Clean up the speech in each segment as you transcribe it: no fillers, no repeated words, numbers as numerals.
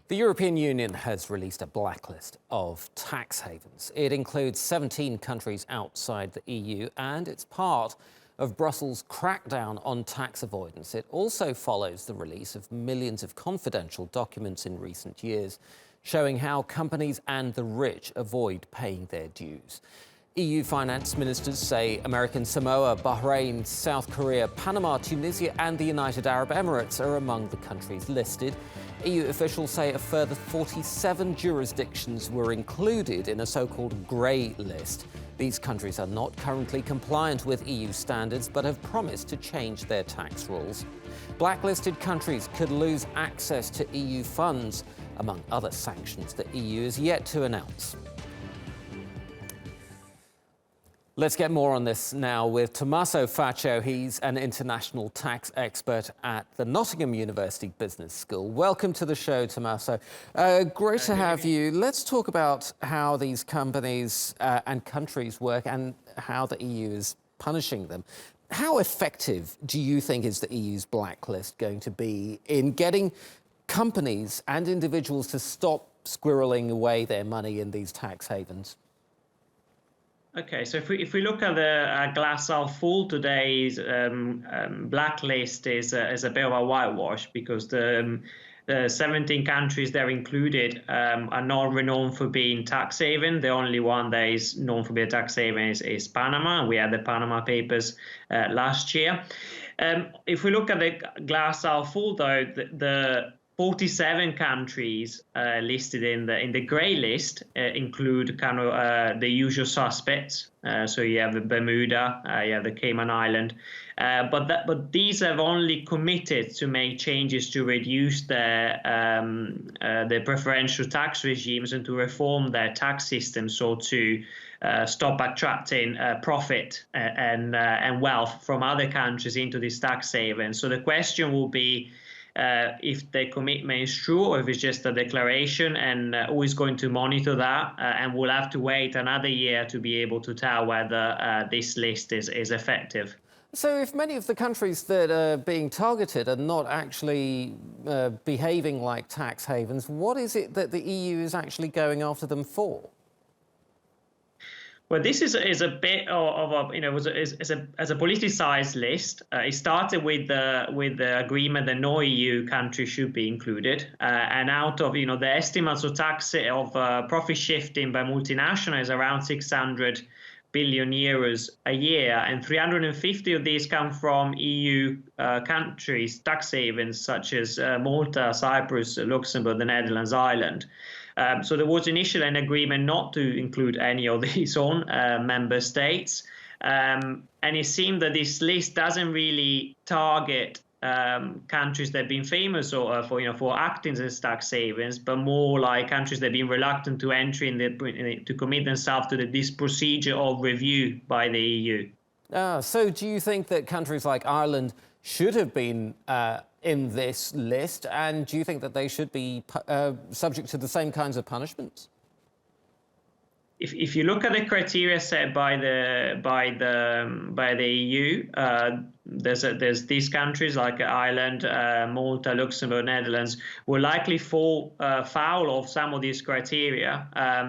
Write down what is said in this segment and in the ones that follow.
The European Union has released a blacklist of tax havens. It includes 17 countries outside the EU and it's part of Brussels' crackdown on tax avoidance. It also follows the release of millions of confidential documents in recent years, showing how companies and the rich avoid paying their dues. EU finance ministers say American Samoa, Bahrain, South Korea, Panama, Tunisia and the United Arab Emirates are among the countries listed. EU officials say a further 47 jurisdictions were included in a so-called grey list. These countries are not currently compliant with EU standards but have promised to change their tax rules. Blacklisted countries could lose access to EU funds, among other sanctions the EU is yet to announce. Let's get more on this now with Tomasso Faccio. He's an international tax expert at the Nottingham University Business School. Welcome to the show, Tomasso. Great to have you. Let's talk about how these companies and countries work and how the EU is punishing them. How effective do you think is the EU's blacklist going to be in getting companies and individuals to stop squirreling away their money in these tax havens? Okay, so if we look at the glass half full, today's blacklist is a bit of a whitewash because the 17 countries that are included are not renowned for being tax haven. The only one that is known for being a tax haven is Panama. We had the Panama Papers last year. If we look at the glass half full, though, the 47 countries listed in the grey list include kind of the usual suspects. So you have the Bermuda, you have the Cayman Island, but these have only committed to make changes to reduce their preferential tax regimes and to reform their tax system, so to stop attracting profit and wealth from other countries into these tax havens. So the question will be, if the commitment is true or if it's just a declaration, and who is going to monitor that, and we'll have to wait another year to be able to tell whether this list is effective. So if many of the countries that are being targeted are not actually behaving like tax havens, what is it that the EU is actually going after them for? Well, this is a bit of a, as a politicized list. It started with the agreement that no EU country should be included, and out of the estimates of tax of profit shifting by multinationals is around 600 billion euros a year, and 350 of these come from EU countries, tax havens such as Malta, Cyprus, Luxembourg, the Netherlands, Ireland. So there was initially an agreement not to include any of these own member states. And it seemed that this list doesn't really target countries that have been famous for acting as tax havens, but more like countries that have been reluctant to enter to commit themselves to this procedure of review by the EU. So do you think that countries like Ireland should have been in this list, and do you think that they should be subject to the same kinds of punishments? If you look at the criteria set by the EU, there's these countries like Ireland, Malta, Luxembourg, Netherlands will likely fall foul of some of these criteria.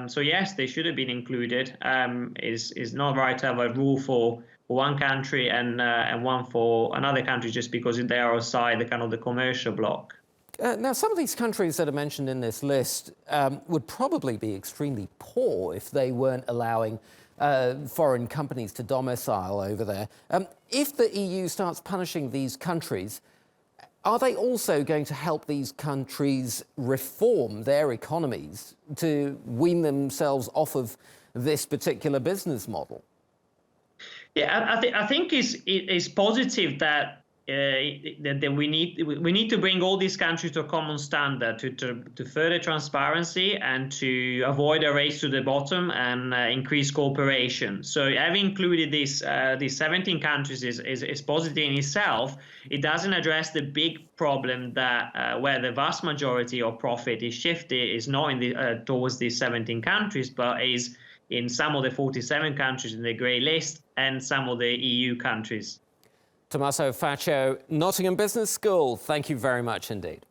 So yes, they should have been included. It's not right to have a rule for one country and one for another country just because they are outside the commercial bloc. Now, some of these countries that are mentioned in this list would probably be extremely poor if they weren't allowing foreign companies to domicile over there. If the EU starts punishing these countries, are they also going to help these countries reform their economies to wean themselves off of this particular business model? Yeah, I think it's positive that we need to bring all these countries to a common standard to further transparency and to avoid a race to the bottom and increase cooperation. So having included these 17 countries is positive in itself. It doesn't address the big problem that where the vast majority of profit is shifted is not towards these 17 countries, but is in some of the 47 countries in the grey list and some of the EU countries. Tomasso Faccio, Nottingham Business School, thank you very much indeed.